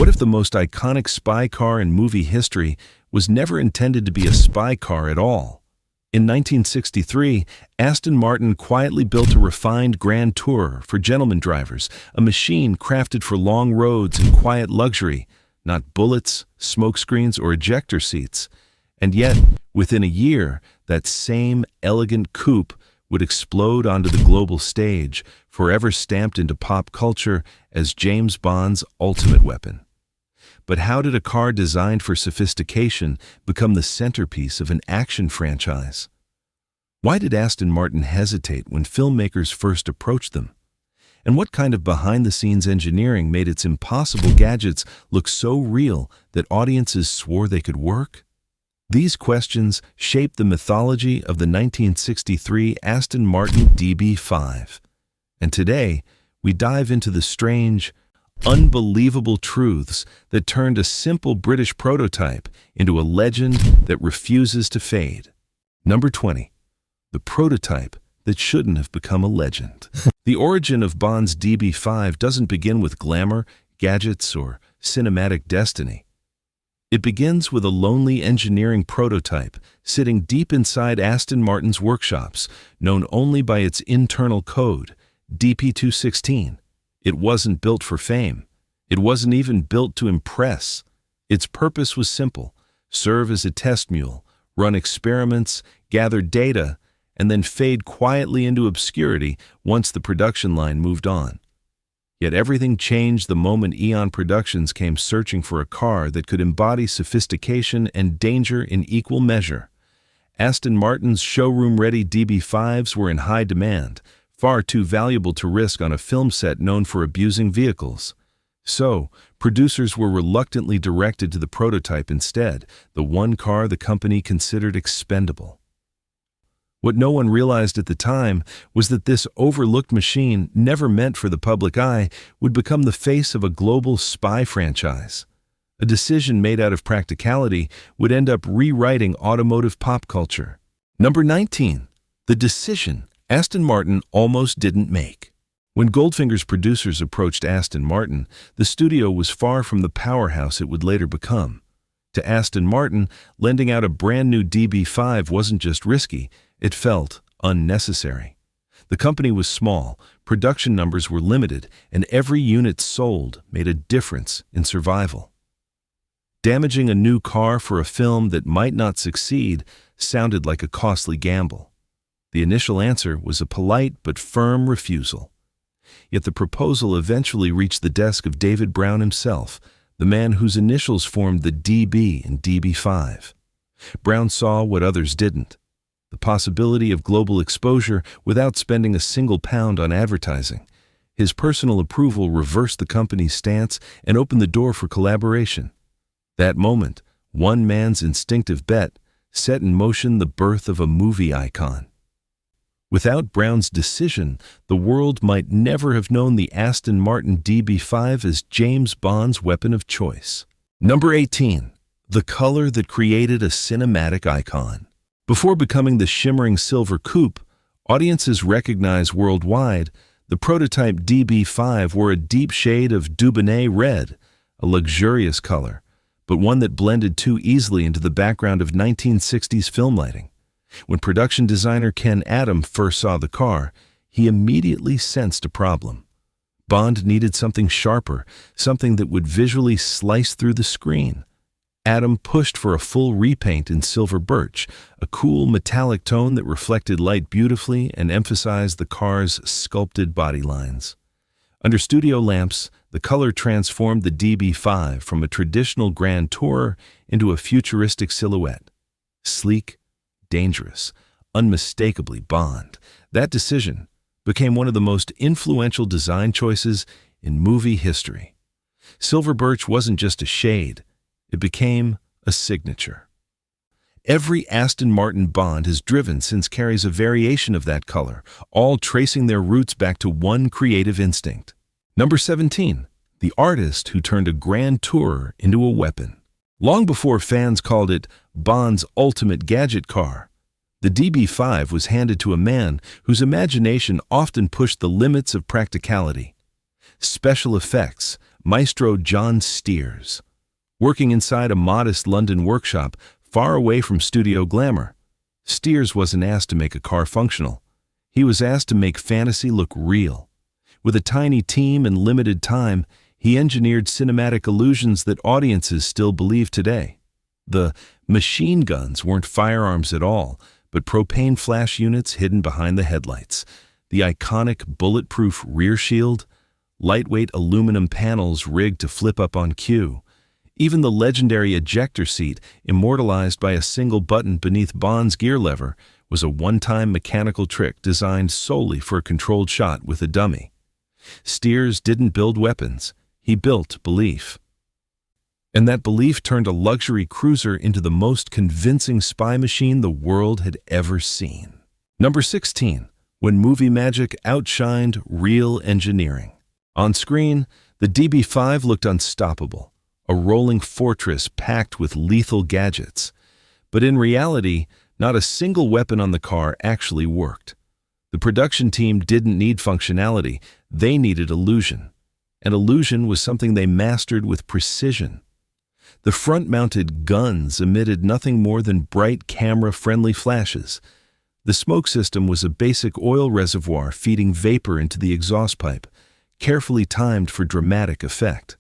What if the most iconic spy car in movie history was never intended to be a spy car at all? In 1963, Aston Martin quietly built a refined Grand Tourer for gentleman drivers, a machine crafted for long roads and quiet luxury, not bullets, smokescreens, or ejector seats. And yet, within a year, that same elegant coupe would explode onto the global stage, forever stamped into pop culture as James Bond's ultimate weapon. But how did a car designed for sophistication become the centerpiece of an action franchise? Why did Aston Martin hesitate when filmmakers first approached them? And what kind of behind-the-scenes engineering made its impossible gadgets look so real that audiences swore they could work? These questions shaped the mythology of the 1963 Aston Martin DB5. And today, we dive into the strange, unbelievable truths that turned a simple British prototype into a legend that refuses to fade. Number 20. The prototype that shouldn't have become a legend. The origin of Bond's DB5 doesn't begin with glamour, gadgets, or cinematic destiny. It begins with a lonely engineering prototype sitting deep inside Aston Martin's workshops, known only by its internal code, DP216. It wasn't built for fame. It wasn't even built to impress. Its purpose was simple: serve as a test mule, run experiments, gather data, and then fade quietly into obscurity once the production line moved on. Yet everything changed the moment Eon Productions came searching for a car that could embody sophistication and danger in equal measure. Aston Martin's showroom-ready DB5s were in high demand, far too valuable to risk on a film set known for abusing vehicles. So, producers were reluctantly directed to the prototype instead, the one car the company considered expendable. What no one realized at the time was that this overlooked machine, never meant for the public eye, would become the face of a global spy franchise. A decision made out of practicality would end up rewriting automotive pop culture. Number 19. The decision Aston Martin almost didn't make. When Goldfinger's producers approached Aston Martin, the studio was far from the powerhouse it would later become. To Aston Martin, lending out a brand new DB5 wasn't just risky, it felt unnecessary. The company was small, production numbers were limited, and every unit sold made a difference in survival. Damaging a new car for a film that might not succeed sounded like a costly gamble. The initial answer was a polite but firm refusal. Yet the proposal eventually reached the desk of David Brown himself, the man whose initials formed the DB in DB5. Brown saw what others didn't: the possibility of global exposure without spending a single pound on advertising. His personal approval reversed the company's stance and opened the door for collaboration. That moment, one man's instinctive bet, set in motion the birth of a movie icon. Without Brown's decision, the world might never have known the Aston Martin DB5 as James Bond's weapon of choice. Number 18. The color that created a cinematic icon. Before becoming the shimmering silver coupe audiences recognize worldwide, the prototype DB5 wore a deep shade of Dubonnet red, a luxurious color, but one that blended too easily into the background of 1960s film lighting. When production designer Ken Adam first saw the car, he immediately sensed a problem. Bond needed something sharper, something that would visually slice through the screen. Adam pushed for a full repaint in silver birch, a cool metallic tone that reflected light beautifully and emphasized the car's sculpted body lines. Under studio lamps, the color transformed the DB5 from a traditional Grand Tourer into a futuristic silhouette. Sleek, dangerous, unmistakably Bond. That decision became one of the most influential design choices in movie history. Silver birch wasn't just a shade, it became a signature. Every Aston Martin Bond has driven since carries a variation of that color, all tracing their roots back to one creative instinct. Number 17. The artist who turned a Grand Tourer into a weapon. Long before fans called it Bond's ultimate gadget car, the DB5 was handed to a man whose imagination often pushed the limits of practicality. Special effects, Maestro John Steers. Working inside a modest London workshop far away from studio glamour, Steers wasn't asked to make a car functional. He was asked to make fantasy look real. With a tiny team and limited time, he engineered cinematic illusions that audiences still believe today. The machine guns weren't firearms at all, but propane flash units hidden behind the headlights. The iconic bulletproof rear shield, lightweight aluminum panels rigged to flip up on cue. Even the legendary ejector seat, immortalized by a single button beneath Bond's gear lever, was a one-time mechanical trick designed solely for a controlled shot with a dummy. Steers didn't build weapons, he built belief. And that belief turned a luxury cruiser into the most convincing spy machine the world had ever seen. Number 16. When movie magic outshined real engineering. On screen, the DB5 looked unstoppable, a rolling fortress packed with lethal gadgets. But in reality, not a single weapon on the car actually worked. The production team didn't need functionality, they needed illusion. And illusion was something they mastered with precision. The front-mounted guns emitted nothing more than bright camera-friendly flashes. The smoke system was a basic oil reservoir feeding vapor into the exhaust pipe, carefully timed for dramatic effect.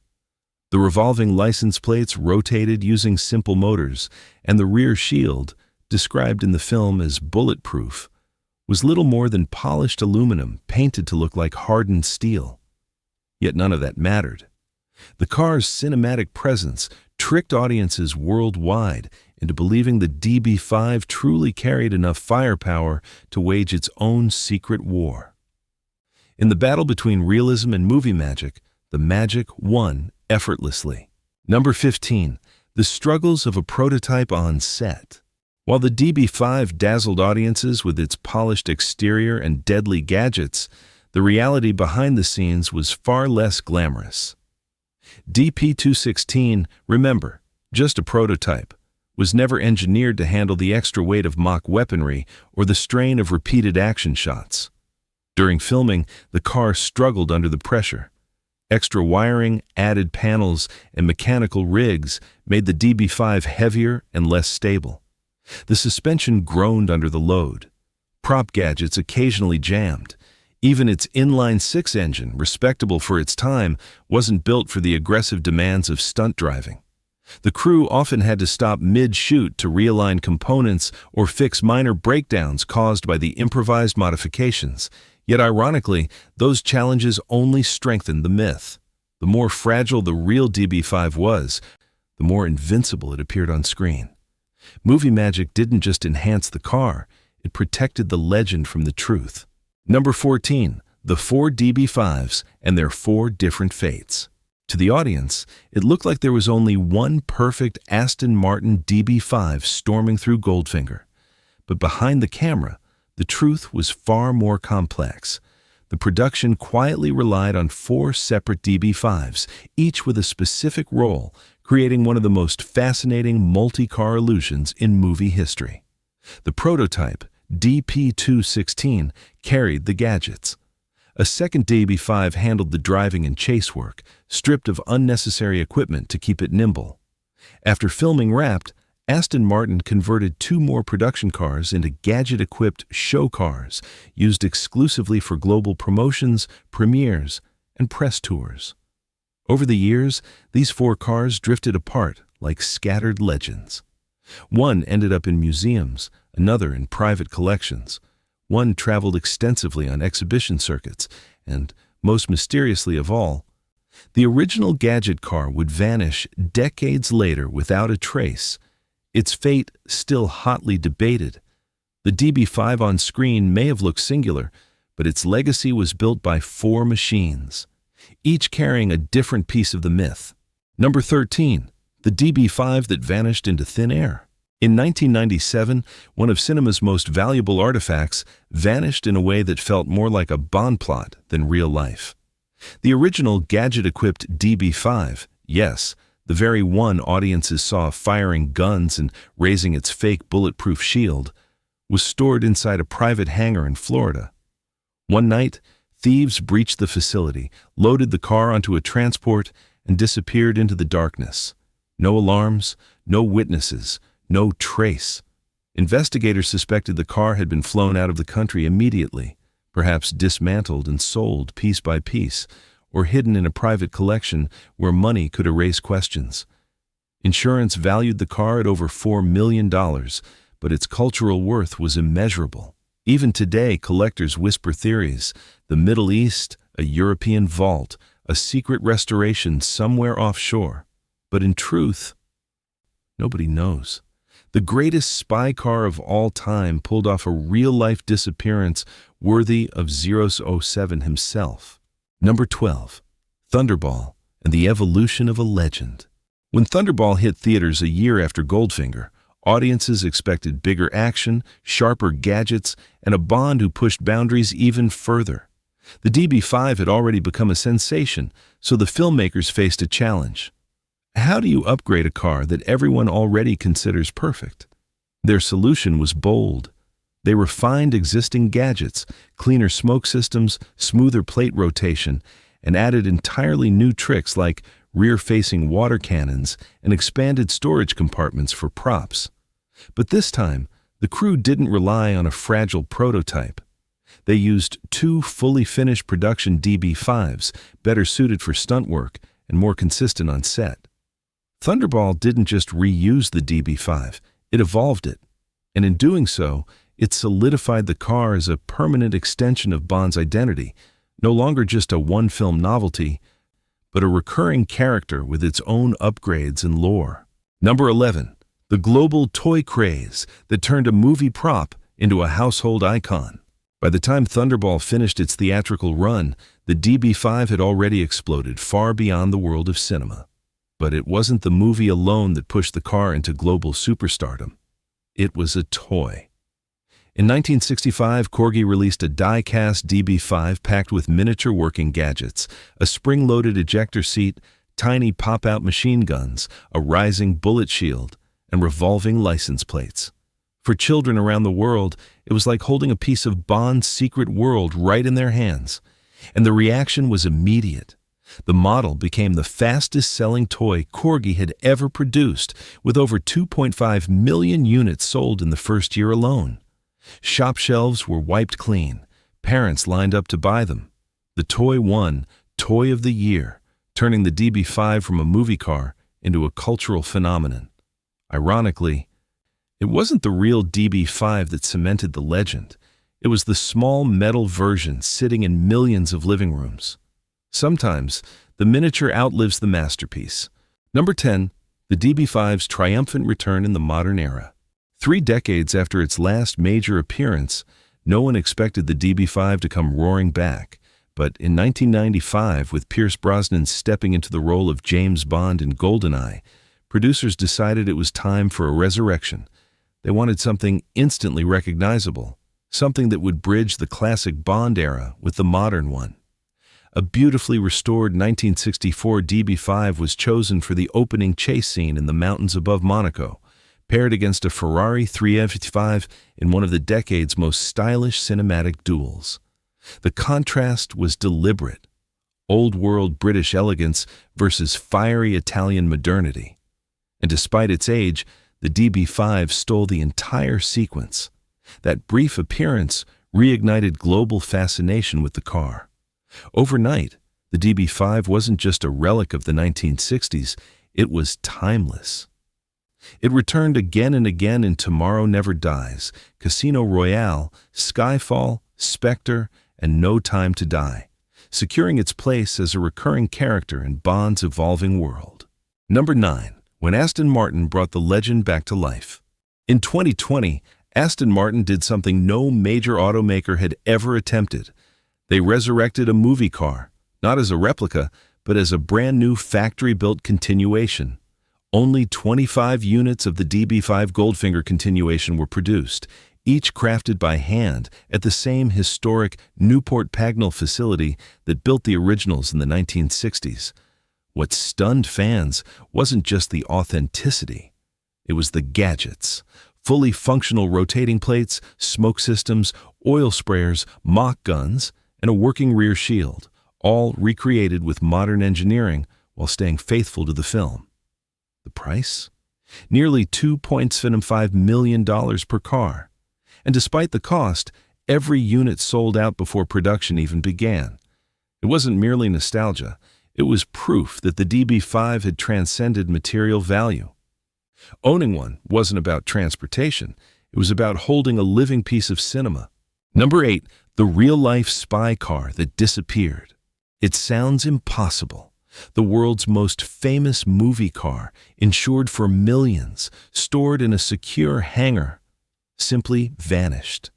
The revolving license plates rotated using simple motors, and the rear shield, described in the film as bulletproof, was little more than polished aluminum painted to look like hardened steel. Yet none of that mattered. The car's cinematic presence tricked audiences worldwide into believing the DB5 truly carried enough firepower to wage its own secret war. In the battle between realism and movie magic, the magic won effortlessly. Number 15. The struggles of a prototype on set. While the DB5 dazzled audiences with its polished exterior and deadly gadgets, the reality behind the scenes was far less glamorous. DP216, remember, just a prototype, was never engineered to handle the extra weight of mock weaponry or the strain of repeated action shots. During filming, the car struggled under the pressure. Extra wiring, added panels, and mechanical rigs made the DB5 heavier and less stable. The suspension groaned under the load. Prop gadgets occasionally jammed. Even its inline-six engine, respectable for its time, wasn't built for the aggressive demands of stunt driving. The crew often had to stop mid-shoot to realign components or fix minor breakdowns caused by the improvised modifications. Yet ironically, those challenges only strengthened the myth. The more fragile the real DB5 was, the more invincible it appeared on screen. Movie magic didn't just enhance the car, it protected the legend from the truth. Number 14. The 4 DB5s and their 4 different fates. To the audience, it looked like there was only one perfect Aston Martin DB5 storming through Goldfinger. But behind the camera, the truth was far more complex. The production quietly relied on 4 separate DB5s, each with a specific role, creating one of the most fascinating multi-car illusions in movie history. The prototype, DP216, carried the gadgets. A second DB5 handled the driving and chase work, stripped of unnecessary equipment to keep it nimble. After filming wrapped, Aston Martin converted 2 more production cars into gadget-equipped show cars, used exclusively for global promotions, premieres, and press tours. Over the years, these 4 cars drifted apart like scattered legends. One ended up in museums, another in private collections. One traveled extensively on exhibition circuits, and, most mysteriously of all, the original gadget car would vanish decades later without a trace, its fate still hotly debated. The DB5 on screen may have looked singular, but its legacy was built by 4 machines, each carrying a different piece of the myth. Number 13. The DB5 that vanished into thin air. In 1997, one of cinema's most valuable artifacts vanished in a way that felt more like a Bond plot than real life. The original gadget-equipped DB5, yes, the very one audiences saw firing guns and raising its fake bulletproof shield, was stored inside a private hangar in Florida. One night, thieves breached the facility, loaded the car onto a transport, and disappeared into the darkness. No alarms, no witnesses, no trace. Investigators suspected the car had been flown out of the country immediately, perhaps dismantled and sold piece by piece, or hidden in a private collection where money could erase questions. Insurance valued the car at over $4 million, but its cultural worth was immeasurable. Even today, collectors whisper theories: the Middle East, a European vault, a secret restoration somewhere offshore. But in truth, nobody knows. The greatest spy car of all time pulled off a real-life disappearance worthy of 007 himself. Number 12. Thunderball and the evolution of a legend. When Thunderball hit theaters a year after Goldfinger, audiences expected bigger action, sharper gadgets, and a Bond who pushed boundaries even further. The DB5 had already become a sensation, so the filmmakers faced a challenge. How do you upgrade a car that everyone already considers perfect? Their solution was bold. They refined existing gadgets, cleaner smoke systems, smoother plate rotation, and added entirely new tricks like rear-facing water cannons and expanded storage compartments for props. But this time, the crew didn't rely on a fragile prototype. They used two fully finished production DB5s, better suited for stunt work and more consistent on set. Thunderball didn't just reuse the DB5, it evolved it. And in doing so, it solidified the car as a permanent extension of Bond's identity, no longer just a one-film novelty, but a recurring character with its own upgrades and lore. Number 11. The global toy craze that turned a movie prop into a household icon. By the time Thunderball finished its theatrical run, the DB5 had already exploded far beyond the world of cinema. But it wasn't the movie alone that pushed the car into global superstardom. It was a toy. In 1965, Corgi released a die-cast DB5 packed with miniature working gadgets, a spring-loaded ejector seat, tiny pop-out machine guns, a rising bullet shield, and revolving license plates. For children around the world, it was like holding a piece of Bond's secret world right in their hands. And the reaction was immediate. The model became the fastest-selling toy Corgi had ever produced, with over 2.5 million units sold in the first year alone. Shop shelves were wiped clean. Parents lined up to buy them. The toy won Toy of the Year, turning the DB5 from a movie car into a cultural phenomenon. Ironically, it wasn't the real DB5 that cemented the legend. It was the small metal version sitting in millions of living rooms. Sometimes, the miniature outlives the masterpiece. Number 10. The DB5's triumphant return in the modern era. 3 decades after its last major appearance, no one expected the DB5 to come roaring back. But in 1995, with Pierce Brosnan stepping into the role of James Bond in GoldenEye, producers decided it was time for a resurrection. They wanted something instantly recognizable, something that would bridge the classic Bond era with the modern one. A beautifully restored 1964 DB5 was chosen for the opening chase scene in the mountains above Monaco, paired against a Ferrari 355 in one of the decade's most stylish cinematic duels. The contrast was deliberate: old-world British elegance versus fiery Italian modernity. And despite its age, the DB5 stole the entire sequence. That brief appearance reignited global fascination with the car. Overnight, the DB5 wasn't just a relic of the 1960s, it was timeless. It returned again and again in Tomorrow Never Dies, Casino Royale, Skyfall, Spectre, and No Time to Die, securing its place as a recurring character in Bond's evolving world. Number 9. When Aston Martin brought the legend back to life. In 2020, Aston Martin did something no major automaker had ever attempted. They resurrected a movie car, not as a replica, but as a brand-new factory-built continuation. Only 25 units of the DB5 Goldfinger continuation were produced, each crafted by hand at the same historic Newport Pagnell facility that built the originals in the 1960s. What stunned fans wasn't just the authenticity, it was the gadgets. Fully functional rotating plates, smoke systems, oil sprayers, mock guns, and a working rear shield, all recreated with modern engineering while staying faithful to the film. The price? Nearly $2.75 million per car. And despite the cost, every unit sold out before production even began. It wasn't merely nostalgia, it was proof that the DB5 had transcended material value. Owning one wasn't about transportation, it was about holding a living piece of cinema. Number 8, the real-life spy car that disappeared. It sounds impossible. The world's most famous movie car, insured for millions, stored in a secure hangar, simply vanished.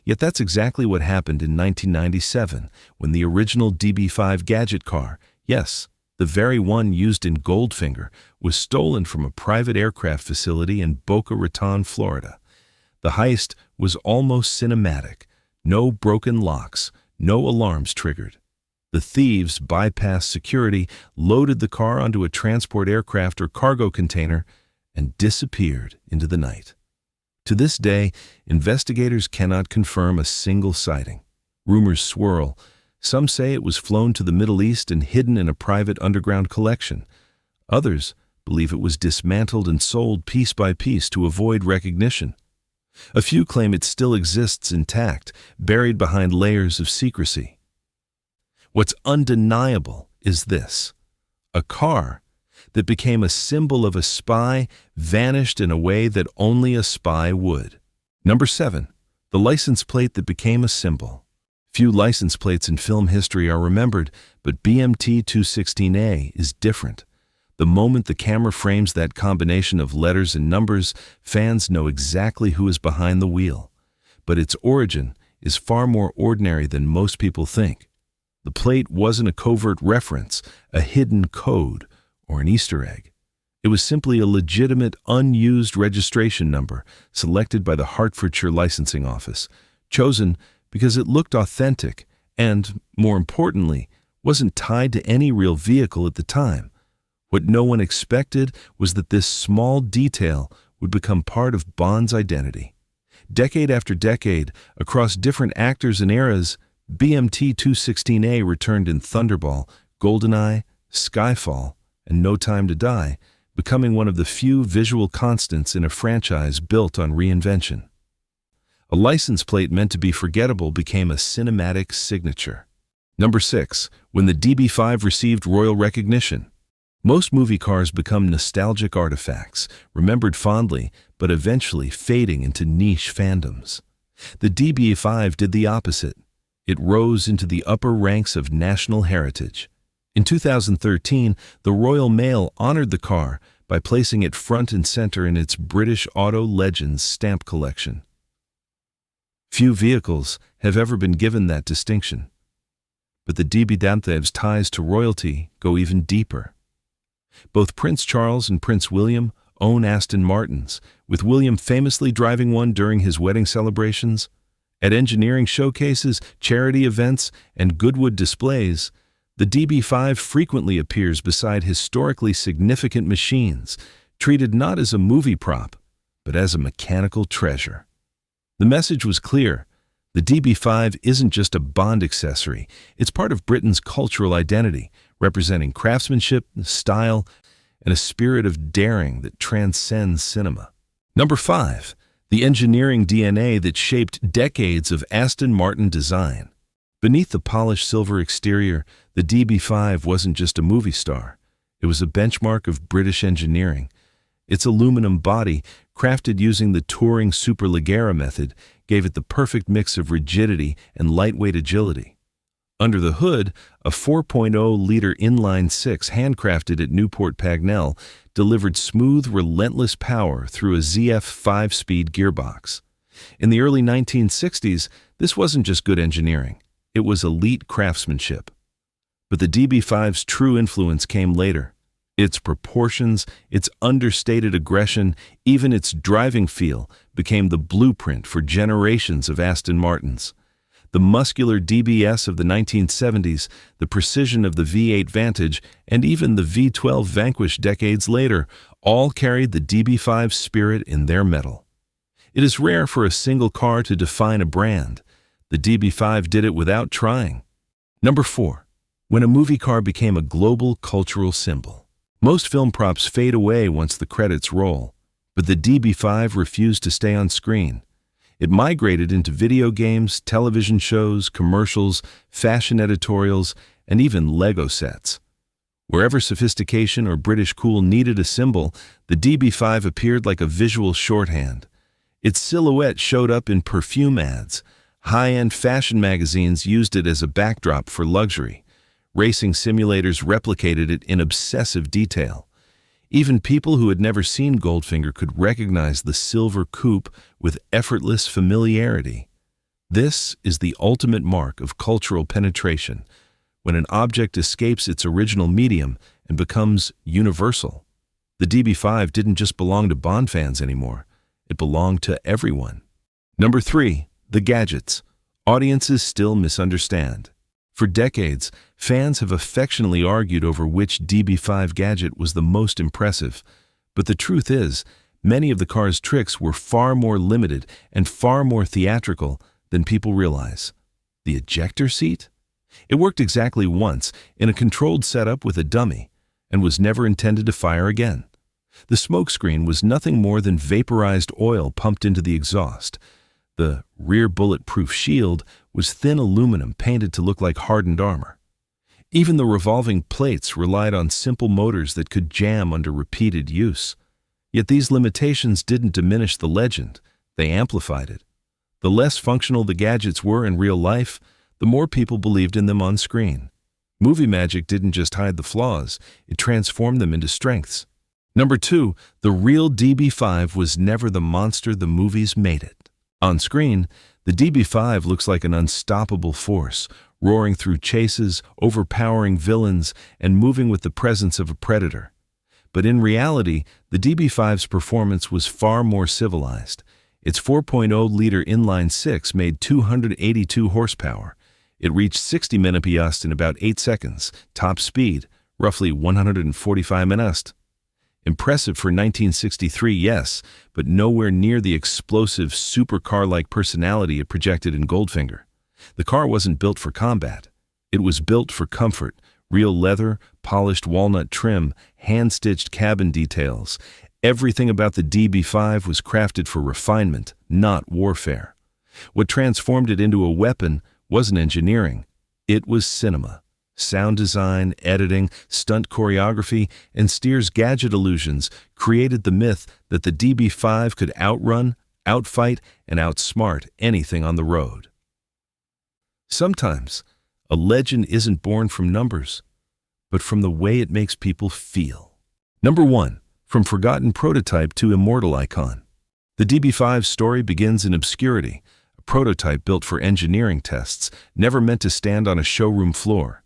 Yet that's exactly what happened in 1997 when the original DB5 gadget car, yes, the very one used in Goldfinger, was stolen from a private aircraft facility in Boca Raton, Florida. The heist was almost cinematic. No broken locks, no alarms triggered. The thieves bypassed security, loaded the car onto a transport aircraft or cargo container, and disappeared into the night. To this day, investigators cannot confirm a single sighting. Rumors swirl. Some say it was flown to the Middle East and hidden in a private underground collection. Others believe it was dismantled and sold piece by piece to avoid recognition. A few claim it still exists intact, buried behind layers of secrecy. What's undeniable is this: a car that became a symbol of a spy vanished in a way that only a spy would. Number 7, the license plate that became a symbol. Few license plates in film history are remembered, but BMT 216A is different. The moment the camera frames that combination of letters and numbers, fans know exactly who is behind the wheel. But its origin is far more ordinary than most people think. The plate wasn't a covert reference, a hidden code, or an Easter egg. It was simply a legitimate, unused registration number selected by the Hertfordshire licensing office, chosen because it looked authentic and, more importantly, wasn't tied to any real vehicle at the time. What no one expected was that this small detail would become part of Bond's identity. Decade after decade, across different actors and eras, BMT 216A returned in Thunderball, GoldenEye, Skyfall, and No Time to Die, becoming one of the few visual constants in a franchise built on reinvention. A license plate meant to be forgettable became a cinematic signature. Number 6, when the DB5 received royal recognition. Most movie cars become nostalgic artifacts, remembered fondly, but eventually fading into niche fandoms. The DB5 did the opposite. It rose into the upper ranks of national heritage. In 2013, the Royal Mail honored the car by placing it front and center in its British Auto Legends stamp collection. Few vehicles have ever been given that distinction. But the DB5's ties to royalty go even deeper. Both Prince Charles and Prince William own Aston Martins, with William famously driving one during his wedding celebrations. At engineering showcases, charity events, and Goodwood displays, the DB5 frequently appears beside historically significant machines, treated not as a movie prop, but as a mechanical treasure. The message was clear. The DB5 isn't just a Bond accessory, it's part of Britain's cultural identity, representing craftsmanship, style, and a spirit of daring that transcends cinema. Number 5, the engineering DNA that shaped decades of Aston Martin design. Beneath the polished silver exterior, the DB5 wasn't just a movie star. It was a benchmark of British engineering. Its aluminum body, crafted using the touring Superleggera method, gave it the perfect mix of rigidity and lightweight agility. Under the hood, a 4.0-liter inline-six handcrafted at Newport Pagnell delivered smooth, relentless power through a ZF 5-speed gearbox. In the early 1960s, this wasn't just good engineering. It was elite craftsmanship. But the DB5's true influence came later. Its proportions, its understated aggression, even its driving feel became the blueprint for generations of Aston Martins. The muscular DBS of the 1970s, the precision of the V8 Vantage, and even the V12 Vanquish decades later all carried the DB5 spirit in their metal. It is rare for a single car to define a brand. The DB5 did it without trying. Number 4. when a movie car became a global cultural symbol. Most film props fade away once the credits roll, but the DB5 refused to stay on screen. It migrated into video games, television shows, commercials, fashion editorials, and even Lego sets. Wherever sophistication or British cool needed a symbol, the DB5 appeared like a visual shorthand. Its silhouette showed up in perfume ads. High-end fashion magazines used it as a backdrop for luxury. Racing simulators replicated it in obsessive detail. Even people who had never seen Goldfinger could recognize the silver coupe with effortless familiarity. This is the ultimate mark of cultural penetration, when an object escapes its original medium and becomes universal. The DB5 didn't just belong to Bond fans anymore. It belonged to everyone. Number 3. The gadgets. Audiences still misunderstand. For decades, fans have affectionately argued over which DB5 gadget was the most impressive. But the truth is, many of the car's tricks were far more limited and far more theatrical than people realize. The ejector seat? It worked exactly once in a controlled setup with a dummy and was never intended to fire again. The smokescreen was nothing more than vaporized oil pumped into the exhaust. The rear bulletproof shield was thin aluminum painted to look like hardened armor. Even the revolving plates relied on simple motors that could jam under repeated use. Yet these limitations didn't diminish the legend, they amplified it. The less functional the gadgets were in real life, the more people believed in them on screen. Movie magic didn't just hide the flaws, it transformed them into strengths. Number 2, the real DB5 was never the monster the movies made it. On screen, the DB5 looks like an unstoppable force, roaring through chases, overpowering villains, and moving with the presence of a predator. But in reality, the DB5's performance was far more civilized. Its 4.0-liter inline-six made 282 horsepower. It reached 60 mph in about 8 seconds, top speed, roughly 145 mph. Impressive for 1963, yes, but nowhere near the explosive supercar-like personality it projected in Goldfinger. The car wasn't built for combat. It was built for comfort, real leather, polished walnut trim, hand-stitched cabin details. Everything about the DB5 was crafted for refinement, not warfare. What transformed it into a weapon wasn't engineering. It was cinema. Sound design, editing, stunt choreography, and Steer's gadget illusions created the myth that the DB5 could outrun, outfight, and outsmart anything on the road. Sometimes, a legend isn't born from numbers, but from the way it makes people feel. Number 1. From forgotten prototype to immortal icon. The DB5's story begins in obscurity, a prototype built for engineering tests, never meant to stand on a showroom floor.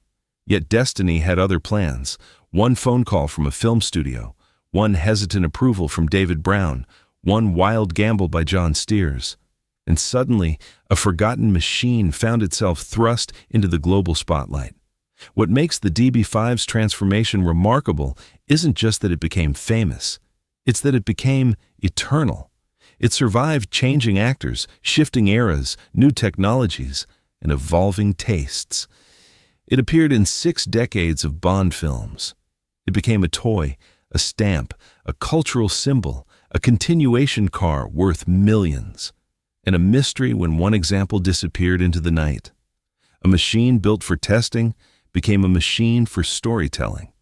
Yet destiny had other plans. One phone call from a film studio, one hesitant approval from David Brown, one wild gamble by John Steers. And suddenly, a forgotten machine found itself thrust into the global spotlight. What makes the DB5's transformation remarkable isn't just that it became famous, it's that it became eternal. It survived changing actors, shifting eras, new technologies, and evolving tastes. It appeared in 6 decades of Bond films. It became a toy, a stamp, a cultural symbol, a continuation car worth millions, and a mystery when one example disappeared into the night. A machine built for testing became a machine for storytelling.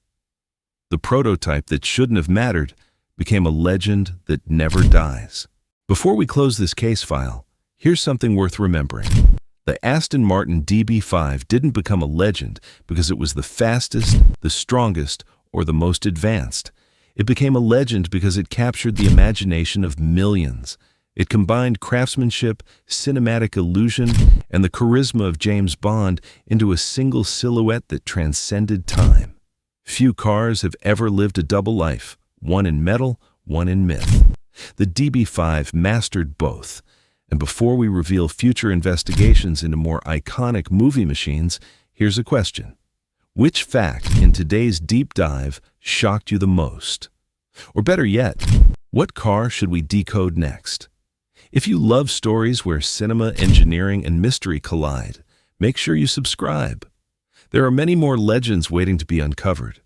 The prototype that shouldn't have mattered became a legend that never dies. Before we close this case file, here's something worth remembering. The Aston Martin DB5 didn't become a legend because it was the fastest, the strongest, or the most advanced. It became a legend because it captured the imagination of millions. It combined craftsmanship, cinematic illusion, and the charisma of James Bond into a single silhouette that transcended time. Few cars have ever lived a double life, one in metal, one in myth. The DB5 mastered both. And before we reveal future investigations into more iconic movie machines, here's a question. Which fact in today's deep dive shocked you the most? Or better yet, what car should we decode next? If you love stories where cinema, engineering, and mystery collide, make sure you subscribe. There are many more legends waiting to be uncovered.